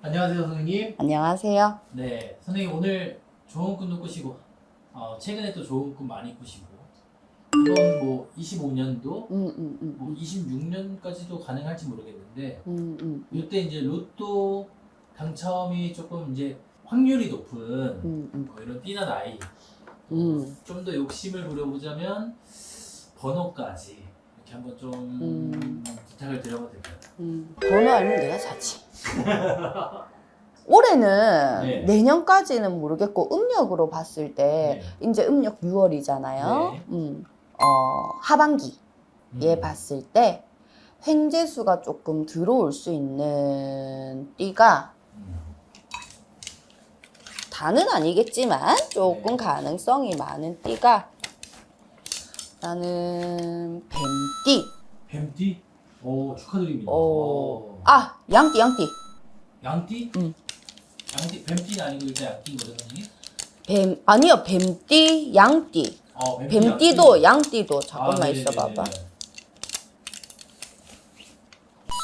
안녕하세요, 선생님. 안녕하세요. 네, 선생님 오늘 좋은 꿈도 꾸시고, 최근에 또 좋은 꿈 많이 꾸시고, 이번 뭐 25년도, 뭐 26년까지도 가능할지 모르겠는데, 이때 이제 로또 당첨이 조금 이제 확률이 높은 뭐 이런 띠나 나이, 좀 더 욕심을 부려보자면 번호까지 이렇게 한번 좀 부탁을 드려봐도 될까요? 번호 알면 내가 사지. 올해는 네. 내년까지는 모르겠고 음력으로 봤을 때 이제 음력 6월이잖아요. 네. 하반기에 봤을 때 횡재수가 조금 들어올 수 있는 띠가 다는 아니겠지만 조금 가능성이 많은 띠가 나는 뱀띠. 뱀띠? 오, 축하드립니다. 양띠. 양띠? 양띠, 뱀띠는 아니고 일단 양띠인 거죠, 선생님? 아니요, 뱀띠, 양띠. 뱀띠도 양띠도 잠깐만 네네네네. 있어봐봐.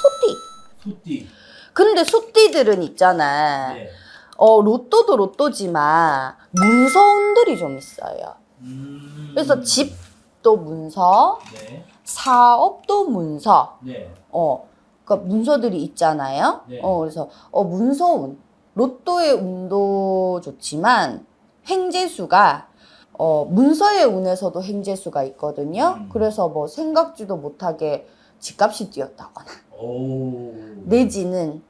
소띠. 소띠. 근데 소띠들은 있잖아. 네. 로또도 로또지만 문서운들이 좀 있어요. 그래서 집도 문서, 네. 사업도 문서. 네. 그러니까 문서들이 있잖아요. 네. 그래서 문서운, 로또의 운도 좋지만 횡재수가 문서의 운에서도 횡재수가 있거든요. 그래서 뭐 생각지도 못하게 집값이 뛰었다거나 오. 내지는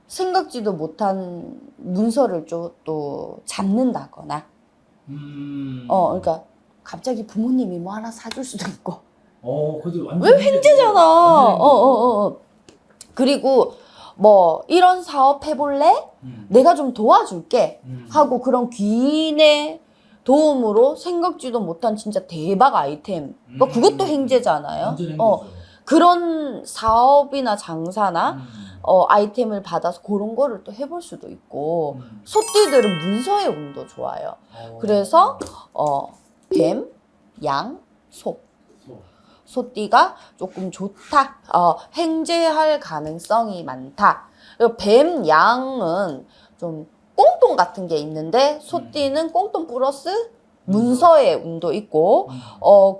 생각지도 못한 문서를 또 잡는다거나 그러니까 갑자기 부모님이 뭐 하나 사줄 수도 있고 그래도 완전 왜 횡재잖아. 그리고 뭐 이런 사업 해볼래? 내가 좀 도와줄게 하고 그런 귀인의 도움으로 생각지도 못한 진짜 대박 아이템 그것도 횡재잖아요. 완전 행복이죠. 그런 사업이나 장사나 아이템을 받아서 그런 거를 또 해볼 수도 있고 소띠들은 문서의 운도 좋아요. 그래서 뱀, 양, 소 소띠가 조금 좋다. 횡재할 가능성이 많다. 그리고 뱀, 양은 좀 꽁돈 같은 게 있는데 소띠는 꽁돈 플러스 문서의 운도 있고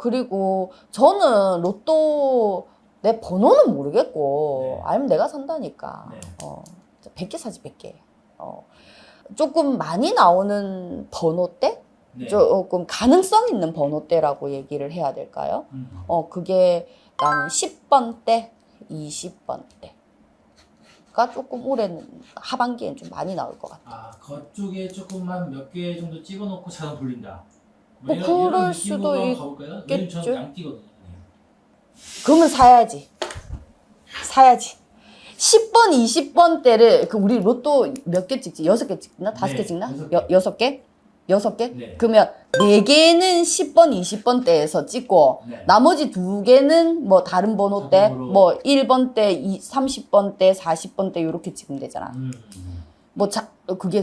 그리고 저는 로또 내 번호는 모르겠고 알면 내가 산다니까. 100개 사지 100개. 조금 많이 나오는 번호대? 조금 가능성 있는 번호대라고 얘기를 해야 될까요? 그게 나는 10번대, 20번대가 조금 올해는 하반기엔 좀 많이 나올 것 같아. 그쪽에 조금만 몇 개 정도 찍어놓고 자동 돌린다. 그럴 수도 있겠죠. 왜냐면 저는 양띠거든요. 그러면 사야지. 10번, 20번대를 우리 로또 몇 개 찍지? 6개 찍나? 5개 찍나? 6개? 6개? 네. 그러면 4개는 10번, 20번대에서 찍고 나머지 2개는 뭐 다른 번호대 뭐 1번대, 30번대, 40번대 이렇게 찍으면 되잖아. 그게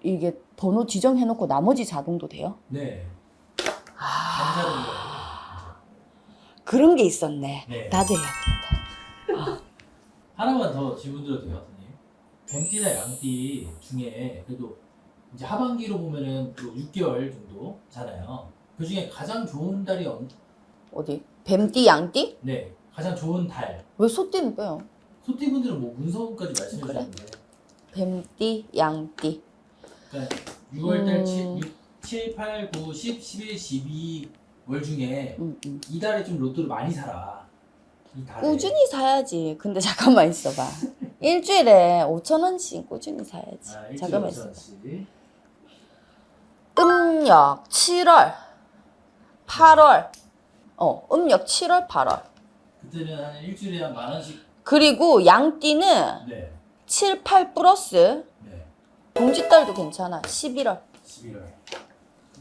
이게 번호 지정해놓고 나머지 자동도 돼요? 네. 그런 게 있었네. 네. 나도 해야겠다. 하나만 더 질문 드려도 돼요, 선생님? 뱀띠나 양띠 중에 그래도 이제 하반기로 보면은 또 6개월 정도잖아요. 그 중에 가장 좋은 달이 어디? 뱀띠, 양띠? 네, 가장 좋은 달. 왜 소띠는 빼요? 소띠분들은 뭐 문서까지 말씀해 그래? 주셨는데. 뱀띠, 양띠. 그러니까 6월달 7, 8, 9, 10, 11, 12월 중에 이 달에 좀 로또를 많이 사라. 이 달에. 꾸준히 사야지. 근데 잠깐만 있어봐. 일주일에 5,000원씩 꾸준히 사야지. 잠깐만 있어봐. 음력 7월, 8월. 음력 7월, 8월. 그때는 한 일주일에 한 10,000원씩. 그리고 양띠는 7, 8 플러스 동짓달도 괜찮아. 11월.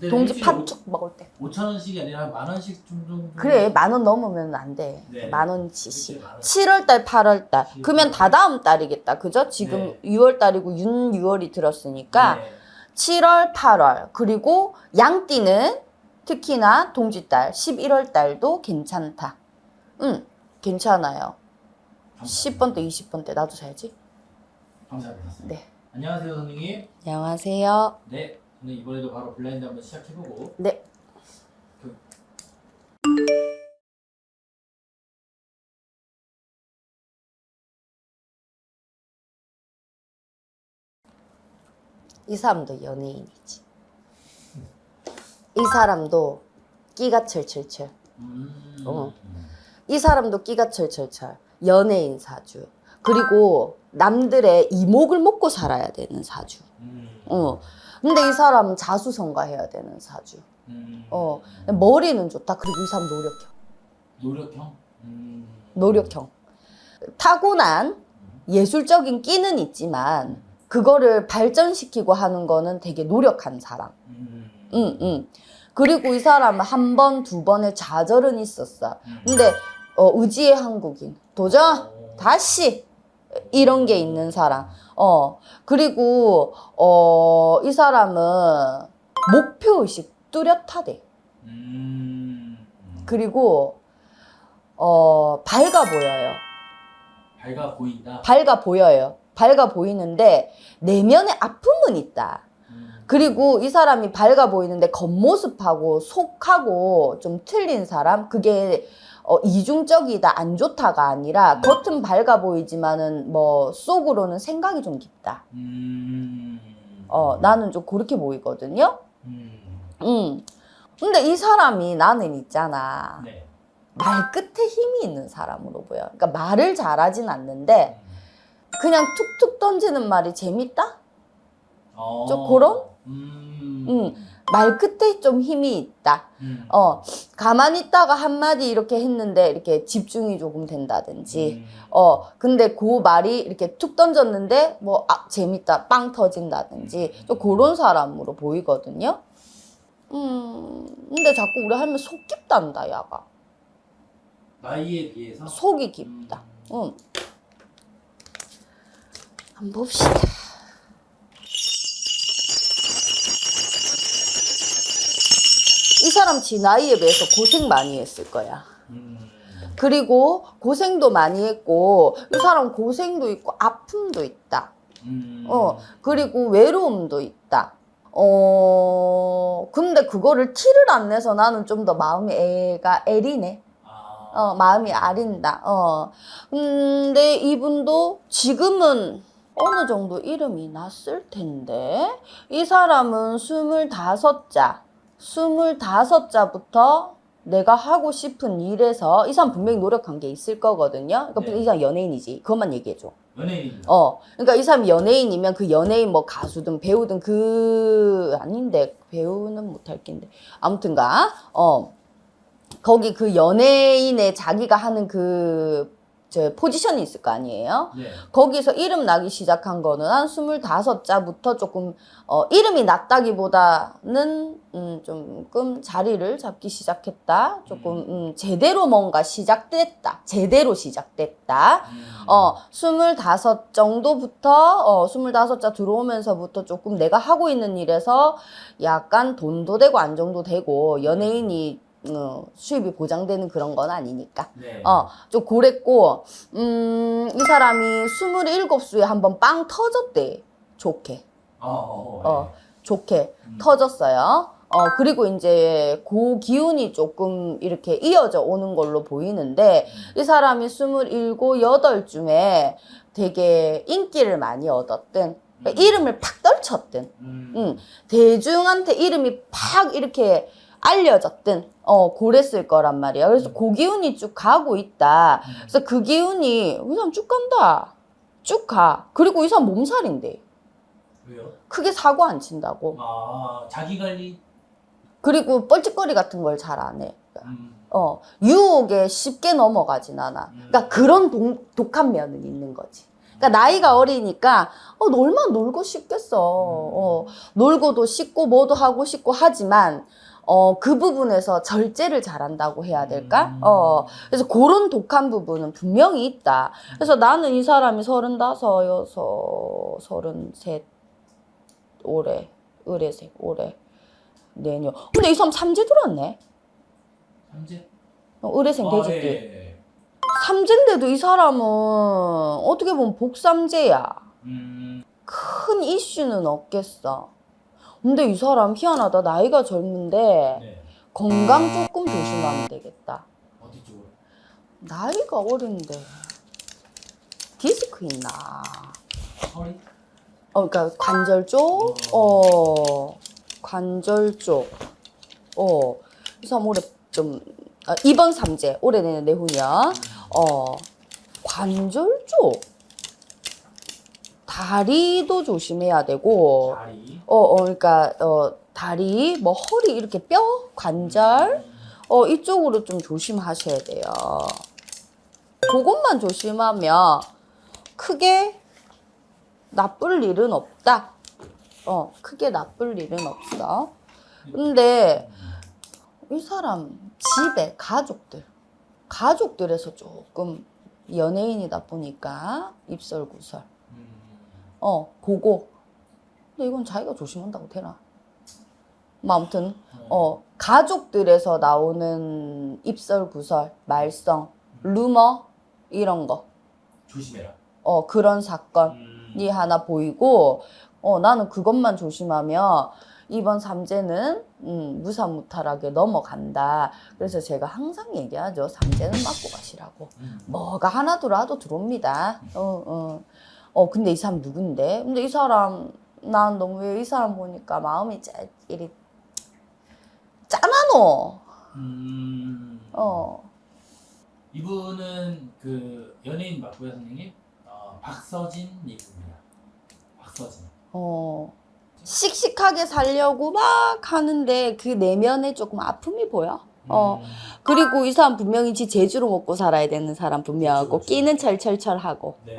동지 팥죽 먹을 때. 5,000원씩이 아니라 한 10,000원씩 정도. 그래, 10,000원 넘으면 안 돼. 네. 10,000원치씩. 그렇게 7월달, 8월달. 그러면 다다음 달이겠다. 그죠? 지금 6월달이고 6월이 들었으니까 7월, 8월. 그리고 양띠는 특히나 동짓달 11월달도 괜찮다. 괜찮아요. 10번대, 20번대 나도 사야지. 감사합니다. 네. 안녕하세요, 선생님. 안녕하세요. 네, 저는 이번에도 바로 블라인드 한번 시작해보고. 네. 이 사람도 연예인이지. 이 사람도 끼가 철철철. 이 사람도 끼가 철철철. 연예인 사주. 그리고 남들의 이목을 먹고 살아야 되는 사주. 근데 이 사람은 자수성가해야 되는 사주. 머리는 좋다. 그리고 이 사람 노력형. 노력형? 노력형. 타고난 예술적인 끼는 있지만 그거를 발전시키고 하는 거는 되게 노력한 사람. 그리고 이 사람은 한 번, 두 번의 좌절은 있었어. 근데 의지의 한국인. 도전! 다시! 이런 게 있는 사람. 그리고 이 사람은 목표의식 뚜렷하대. 그리고 밝아 보여요. 밝아 보인다? 밝아 보여요. 밝아 보이는데 내면에 아픔은 있다. 그리고 이 사람이 밝아 보이는데 겉모습하고 속하고 좀 틀린 사람, 그게 이중적이다, 안 좋다가 아니라 겉은 밝아 보이지만은 뭐 속으로는 생각이 좀 깊다. 나는 좀 그렇게 보이거든요. 근데 이 사람이 나는 있잖아. 네. 말 끝에 힘이 있는 사람으로 보여. 그러니까 말을 잘하진 않는데 그냥 툭툭 던지는 말이 재밌다? 좀 그런? 말 끝에 좀 힘이 있다. 가만히 있다가 한마디 이렇게 했는데 이렇게 집중이 조금 된다든지. 근데 그 말이 이렇게 툭 던졌는데 뭐 재밌다, 빵 터진다든지. 좀 그런 사람으로 보이거든요. 근데 자꾸 우리 할머니 속 깊단다, 야가. 나이에 비해서? 속이 깊다. 한번 봅시다. 이 사람 지 나이에 비해서 고생 많이 했을 거야. 그리고 고생도 많이 했고 이 사람 고생도 있고 아픔도 있다. 그리고 외로움도 있다. 근데 그거를 티를 안 내서 나는 좀 더 마음이 애리네. 마음이 아린다. 근데 이분도 지금은 어느 정도 이름이 났을 텐데 이 사람은 25자부터 내가 하고 싶은 일에서 이 사람 분명히 노력한 게 있을 거거든요. 그러니까 네. 이 사람 연예인이지. 그것만 얘기해줘. 연예인입니다. 그러니까 이 사람이 연예인이면 그 연예인 뭐 가수든 배우든 아닌데 배우는 못할 낀데 아무튼가 거기 그 연예인의 자기가 하는 저 포지션이 있을 거 아니에요? 네. 거기서 이름 나기 시작한 거는 한 25자부터 조금 이름이 났다기보다는 조금 자리를 잡기 시작했다. 조금 제대로 뭔가 시작됐다. 제대로 시작됐다. 25 정도부터 25자 들어오면서부터 조금 내가 하고 있는 일에서 약간 돈도 되고 안정도 되고 연예인이 수입이 보장되는 그런 건 아니니까. 네. 좀 그랬고, 이 사람이 27수에 한번 빵 터졌대. 좋게. 네. 좋게 터졌어요. 그리고 이제 그 기운이 조금 이렇게 이어져 오는 걸로 보이는데, 이 사람이 27, 8쯤에 되게 인기를 많이 얻었든, 이름을 팍 떨쳤든, 대중한테 이름이 팍 이렇게 알려졌든 그랬을 거란 말이야. 그래서 그 기운이 쭉 가고 있다. 그래서 그 기운이 이 사람 쭉 간다. 쭉 가. 그리고 이 사람 몸살인데. 왜요? 크게 사고 안 친다고. 자기 관리? 그리고 뻘짓거리 같은 걸 잘 안 해. 유혹에 쉽게 넘어가진 않아. 그러니까 그런 독한 면은 있는 거지. 그러니까 나이가 어리니까 얼마나 놀고 싶겠어. 놀고도 싶고 뭐도 하고 싶고 하지만 그 부분에서 절제를 잘한다고 해야 될까? 그래서 그런 독한 부분은 분명히 있다. 그래서 나는 이 사람이 35, 33, 올해, 의뢰색, 올해, 내년. 근데 이 사람 삼재 들었네? 삼재? 의뢰생 돼지띠. 예. 삼재인데도 이 사람은 어떻게 보면 복삼재야. 큰 이슈는 없겠어. 근데 이 사람 희한하다. 나이가 젊은데 네. 건강 조금 조심하면 되겠다. 어디 쪽으로? 나이가 어린데 디스크 있나? 허리? 그러니까 관절 쪽? 관절 쪽. 이 사람 올해 좀 이번 삼재 올해 내년 내후년. 관절 쪽. 다리도 조심해야 되고. 다리. 그러니까 다리, 뭐 허리 이렇게 뼈, 관절 이쪽으로 좀 조심하셔야 돼요. 그것만 조심하면 크게 나쁠 일은 없다. 크게 나쁠 일은 없어. 근데 이 사람 집에 가족들에서 조금 연예인이다 보니까 입설구설. 그거. 근데 이건 자기가 조심한다고 되나? 뭐 아무튼 가족들에서 나오는 입설구설, 말썽, 루머 이런 거. 조심해라. 그런 사건이 하나 보이고 나는 그것만 조심하면 이번 삼재는 무사무탈하게 넘어간다. 그래서 제가 항상 얘기하죠. 삼재는 맞고 가시라고. 뭐가 하나 들어와도 들어옵니다. 근데 이 사람 누군데? 근데 이 사람 난 너무 왜 이 사람 보니까 마음이 이리 짠하노. 이분은 그 연예인 맞고요, 선생님. 박서진 님입니다. 박서진. 씩씩하게 살려고 막 하는데 그 내면에 조금 아픔이 보여. 그리고 이 사람 분명히 지 재주로 먹고 살아야 되는 사람 분명하고 끼는 철철철하고. 네.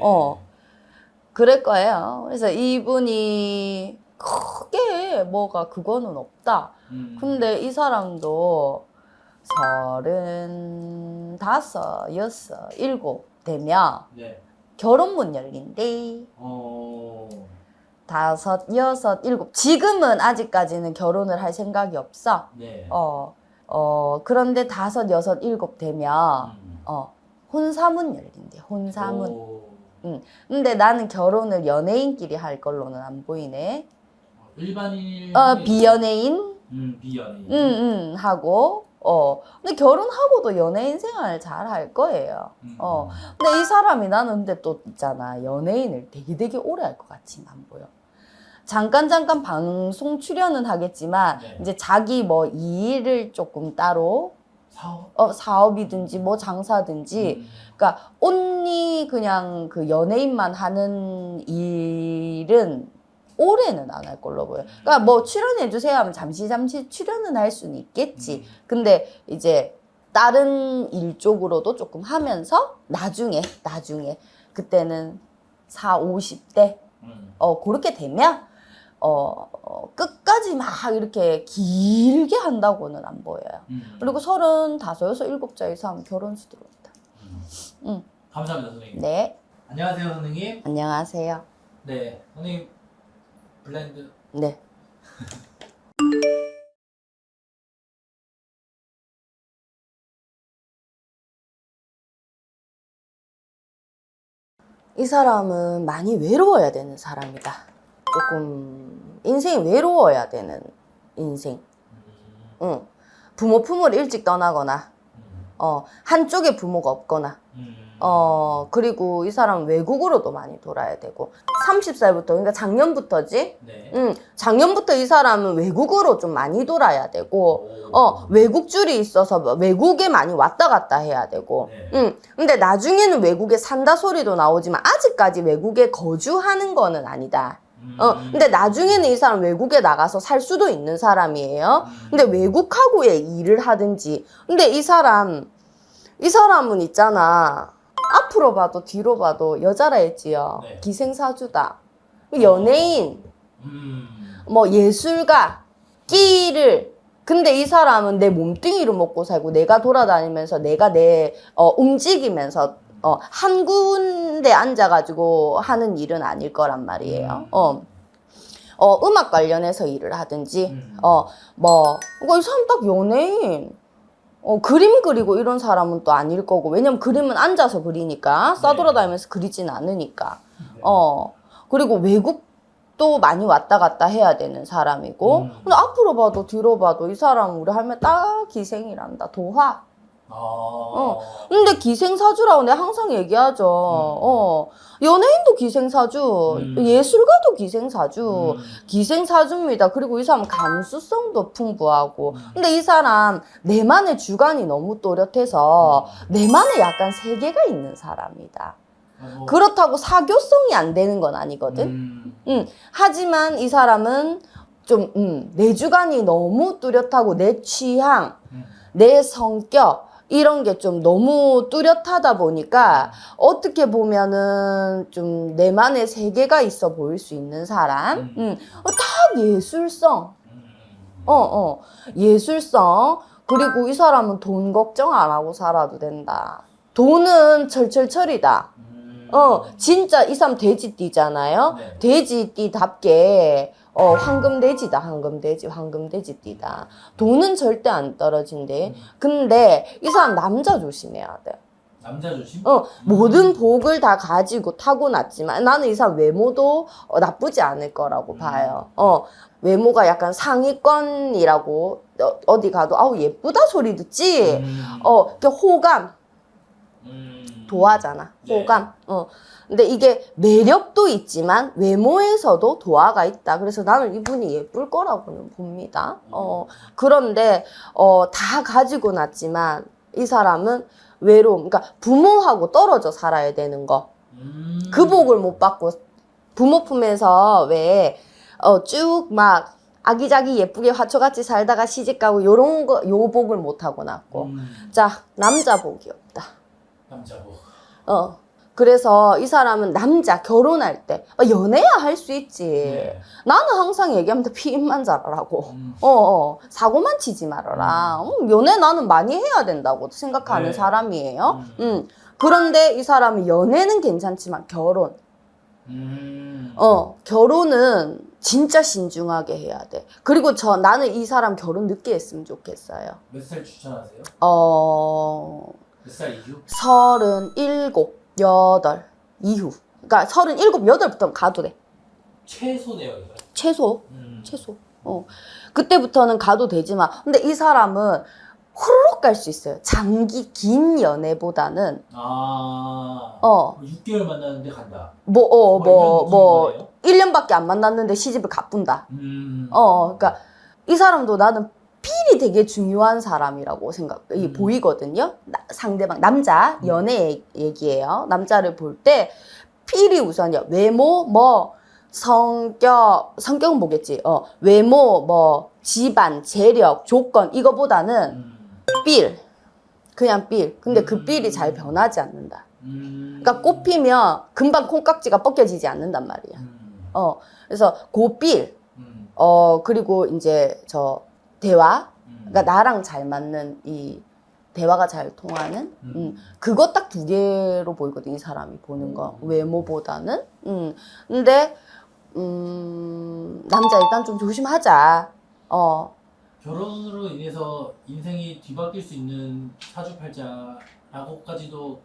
그럴 거예요. 그래서 이분이 크게 뭐가 그거는 없다. 근데 이 사람도 35, 6 되면 네. 결혼문 열린대. 5, 6, 7. 지금은 아직까지는 결혼을 할 생각이 없어. 네. 그런데 5, 6, 7 되면 혼사문 열린대. 혼사문. 근데 나는 결혼을 연예인끼리 할 걸로는 안 보이네. 일반인. 비연예인. 비연예인. 하고. 근데 결혼하고도 연예인 생활 잘 할 거예요. 근데 이 사람이 나는 근데 또 있잖아. 연예인을 되게 오래 할 것 같지는 안 보여. 잠깐 방송 출연은 하겠지만 네. 이제 자기 뭐 일을 조금 따로 사업이든지 뭐 장사든지 그러니까 온리 그냥 그 연예인만 하는 일은 올해는 안 할 걸로 보여. 그러니까 뭐 출연해 주세요 하면 잠시 출연은 할 수는 있겠지. 근데 이제 다른 일 쪽으로도 조금 하면서 나중에 그때는 40, 50대 그렇게 되면 끝까지 막 이렇게 길게 한다고는 안 보여요. 그리고 35, 7자 이상 결혼수 들어온다. 감사합니다, 선생님. 네. 안녕하세요, 선생님. 안녕하세요. 네, 선생님 블라인드. 네. 이 사람은 많이 외로워야 되는 사람이다. 조금 인생이 외로워야 되는 인생. 부모 품을 일찍 떠나거나 한쪽에 부모가 없거나 그리고 이 사람은 외국으로도 많이 돌아야 되고 30살부터 그러니까 작년부터지. 네. 작년부터 이 사람은 외국으로 좀 많이 돌아야 되고 외국줄이 있어서 외국에 많이 왔다 갔다 해야 되고. 네. 근데 나중에는 외국에 산다 소리도 나오지만 아직까지 외국에 거주하는 거는 아니다. 근데 나중에는 이 사람 외국에 나가서 살 수도 있는 사람이에요. 근데 외국하고의 일을 하든지. 근데 이 사람은 있잖아. 앞으로 봐도 뒤로 봐도 여자라 했지요. 네. 기생사주다. 연예인, 뭐 예술가, 끼를. 근데 이 사람은 내 몸뚱이로 먹고 살고 내가 돌아다니면서 내가 움직이면서 한 군데 앉아가지고 하는 일은 아닐 거란 말이에요. 음악 관련해서 일을 하든지, 이 사람 딱 연예인. 그림 그리고 이런 사람은 또 아닐 거고. 왜냐면 그림은 앉아서 그리니까. 싸돌아다니면서 그리진 않으니까. 그리고 외국도 많이 왔다 갔다 해야 되는 사람이고 근데 앞으로 봐도 뒤로 봐도 이 사람 우리 할매 딱 기생이란다. 도화. 근데 기생사주라고 내가 항상 얘기하죠. 연예인도 기생사주, 예술가도 기생사주, 기생사주입니다. 그리고 이 사람 감수성도 풍부하고. 근데 이 사람 내만의 주관이 너무 또렷해서 내만의 약간 세계가 있는 사람이다. 그렇다고 사교성이 안 되는 건 아니거든. 하지만 이 사람은 좀 내 주관이 너무 뚜렷하고 내 취향, 내 성격 이런 게 좀 너무 뚜렷하다 보니까 어떻게 보면은 좀 내만의 세계가 있어 보일 수 있는 사람. 다 예술성. 예술성. 그리고 이 사람은 돈 걱정 안 하고 살아도 된다. 돈은 철철철이다. 진짜 이 사람 돼지띠잖아요. 네. 돼지띠답게 황금돼지다. 황금돼지띠다. 돈은 절대 안 떨어진대. 근데 이 사람 남자 조심해야 돼. 남자 조심? 모든 복을 다 가지고 타고났지만 나는 이 사람 외모도 나쁘지 않을 거라고 봐요. 외모가 약간 상위권이라고 어디 가도 아우 예쁘다 소리 듣지. 그 호감. 도화잖아. 호감. 근데 이게 매력도 있지만 외모에서도 도화가 있다. 그래서 나는 이분이 예쁠 거라고는 봅니다. 그런데 다 가지고 났지만 이 사람은 외로움. 그러니까 부모하고 떨어져 살아야 되는 거. 그 복을 못 받고 부모 품에서 왜 쭉 막 아기자기 예쁘게 화초같이 살다가 시집가고 요런 거 요 복을 못 하고 났고. 자, 남자 복이 없다. 남자복. 그래서 이 사람은 남자 결혼할 때 연애야 할 수 있지. 네. 나는 항상 얘기합니다. 피임만 잘하라고. 사고만 치지 말아라. 연애 나는 많이 해야 된다고 생각하는 네. 사람이에요. 그런데 이 사람은 연애는 괜찮지만 결혼. 결혼은 진짜 신중하게 해야 돼. 그리고 나는 이 사람 결혼 늦게 했으면 좋겠어요. 몇 살 추천하세요? 몇 살 이후? 37, 8 이후. 그러니까 37, 8부터 가도 돼. 최소네요, 이거. 최소. 그때부터는 가도 되지만 근데 이 사람은 후루룩 갈 수 있어요. 장기 긴 연애보다는 6개월 만났는데 간다. 1년밖에 안 만났는데 시집을 가뿐다. 그러니까 이 사람도 나는 필이 되게 중요한 사람이라고 보이거든요. 상대방, 남자, 연애 얘기예요. 남자를 볼 때 필이 우선이야. 외모, 성격은 뭐겠지. 외모, 집안, 재력, 조건, 이거보다는 그냥 필. 근데 그 필이 잘 변하지 않는다. 그러니까 꽃피면 금방 콩깍지가 벗겨지지 않는단 말이야. 그래서 고필, 그리고 이제 대화, 그러니까 나랑 잘 맞는 이 대화가 잘 통하는, 그거 딱 2개로 보이거든, 이 사람이 보는 거. 외모보다는. 근데, 남자 일단 좀 조심하자. 결혼으로 인해서 인생이 뒤바뀔 수 있는 사주팔자라고까지도.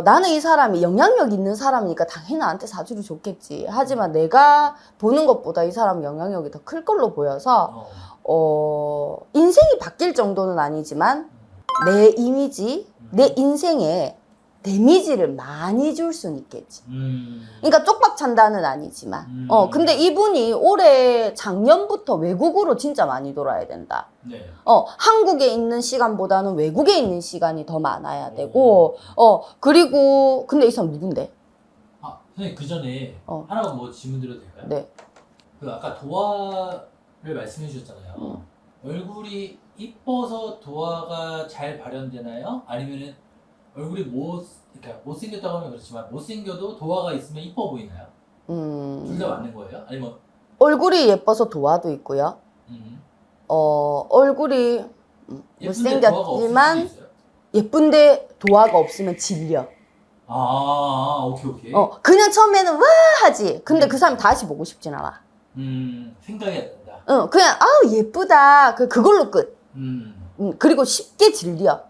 나는 이 사람이 영향력 있는 사람이니까 당연히 나한테 사주를 줬겠지. 하지만 내가 보는 것보다 이 사람 영향력이 더 클 걸로 보여서, 인생이 바뀔 정도는 아니지만, 내 이미지, 내 인생에 데미지를 많이 줄 수는 있겠지. 그러니까 쪽박 찬다는 아니지만. 근데 이분이 작년부터 외국으로 진짜 많이 돌아야 된다. 네. 한국에 있는 시간보다는 외국에 있는 시간이 더 많아야 되고, 그리고, 근데 이 사람 누군데? 선생님, 그 전에 하나만 질문 드려도 될까요? 네. 아까 도화를 말씀해 주셨잖아요. 얼굴이 이뻐서 도화가 잘 발현되나요? 아니면은 얼굴이 그러니까 못생겼다고 하면 그렇지만 못생겨도 도화가 있으면 이뻐 보이나요? 둘 다 맞는 거예요? 아니면 얼굴이 예뻐서 도화도 있고요. 얼굴이 못생겼지만 예쁜데 도화가 없으면 질려. 오케이. 그냥 처음에는 와 하지. 근데 그 사람 다시 보고 싶진 않아. 생각이 안 난다. 그냥 예쁘다. 그걸로 끝. 그리고 쉽게 질려.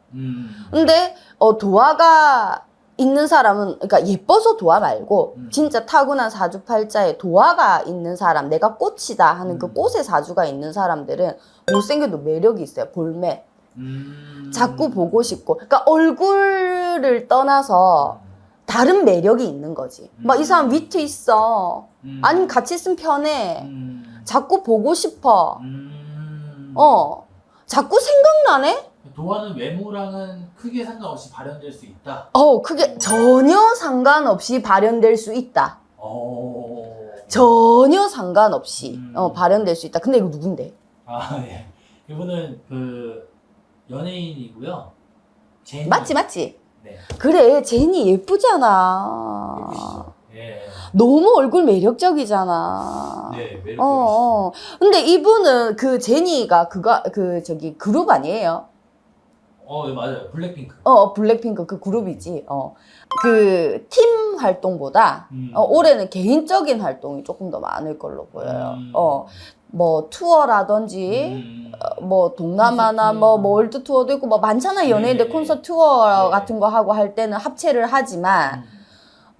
근데 도화가 있는 사람은, 그러니까 예뻐서 도화 말고 진짜 타고난 사주팔자에 도화가 있는 사람, 내가 꽃이다 하는 그 꽃의 사주가 있는 사람들은 못생겨도 매력이 있어요. 볼매. 자꾸 보고 싶고. 그러니까 얼굴을 떠나서 다른 매력이 있는 거지. 막 이 사람 위트 있어. 아니면 같이 있으면 편해. 자꾸 보고 싶어. 자꾸 생각나네? 도화는 외모랑은 크게 상관없이 발현될 수 있다. 그게 전혀 상관없이 발현될 수 있다. 오. 전혀 상관없이 발현될 수 있다. 근데 이거 누군데? 아, 예. 이분은 그 연예인이고요. 제니. 맞지? 네. 그래, 제니 예쁘잖아. 예쁘시죠? 예. 너무 얼굴 매력적이잖아. 네, 매력적이시죠. 근데 이분은 그 제니가 그룹 아니에요? 네, 맞아요. 블랙핑크. 블랙핑크 그 그룹이지. 그 팀 활동보다 올해는 개인적인 활동이 조금 더 많을 걸로 보여요. 뭐 투어라든지 뭐 동남아나 콘서트. 뭐 월드 투어도 있고 뭐 많잖아. 연예인들 네. 콘서트 투어 네. 같은 거 하고 할 때는 합체를 하지만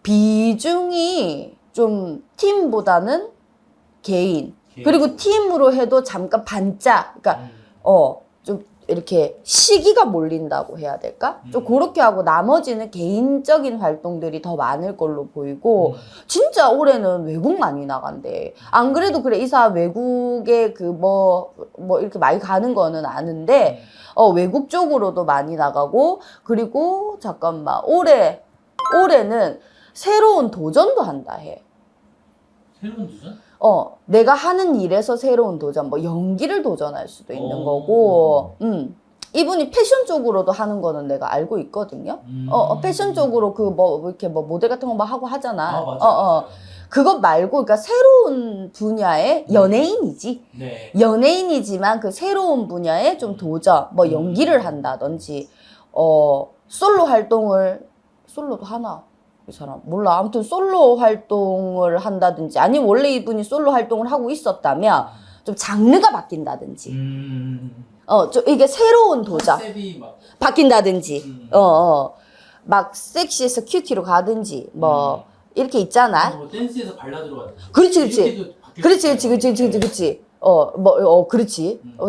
비중이 좀 팀보다는 개인. 그리고 팀으로 해도 잠깐 반짝. 그러니까 좀 이렇게 시기가 몰린다고 해야 될까? 좀 그렇게 하고 나머지는 개인적인 활동들이 더 많을 걸로 보이고 진짜 올해는 외국 많이 나간대. 안 그래도 그래 이 사람 외국에 그 뭐 이렇게 많이 가는 거는 아는데 외국 쪽으로도 많이 나가고 그리고 잠깐만 올해는 새로운 도전도 한다 해. 새로운 도전? 내가 하는 일에서 새로운 도전, 뭐 연기를 도전할 수도 있는 거고, 이분이 패션 쪽으로도 하는 거는 내가 알고 있거든요. 패션 쪽으로 이렇게 뭐 모델 같은 거 막 하고 하잖아. 맞아요. 그것 말고, 그러니까 새로운 분야의 연예인이지. 네. 연예인이지만 그 새로운 분야에 좀 도전, 뭐 연기를 한다든지, 솔로도 하나? 이 사람 몰라. 아무튼 솔로 활동을 한다든지 아니면 원래 이분이 솔로 활동을 하고 있었다면 좀 장르가 바뀐다든지 좀 이게 새로운 도전 컨셉이 막 바뀐다든지 막 섹시해서 큐티로 가든지 뭐 이렇게 있잖아. 뭐 댄스에서 발라드로 가든지. 그렇지. 그렇지.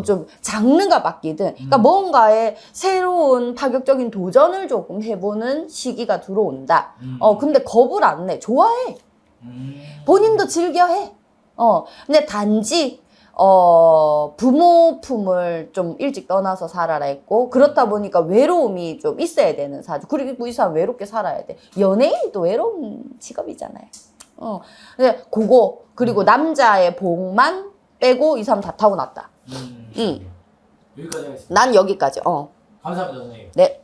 좀 장르가 바뀌든, 그러니까 뭔가에 새로운 파격적인 도전을 조금 해보는 시기가 들어온다. 근데 겁을 안 내. 좋아해. 본인도 즐겨해. 근데 단지, 부모 품을 좀 일찍 떠나서 살아라 했고, 그렇다 보니까 외로움이 좀 있어야 되는 사주. 그리고 이 사람 외롭게 살아야 돼. 연예인도 외로운 직업이잖아요. 근데 그리고 남자의 복만 빼고 이 사람 다 타고났다. 여기까지 하겠습니다. 난 여기까지. 감사합니다, 선생님. 네.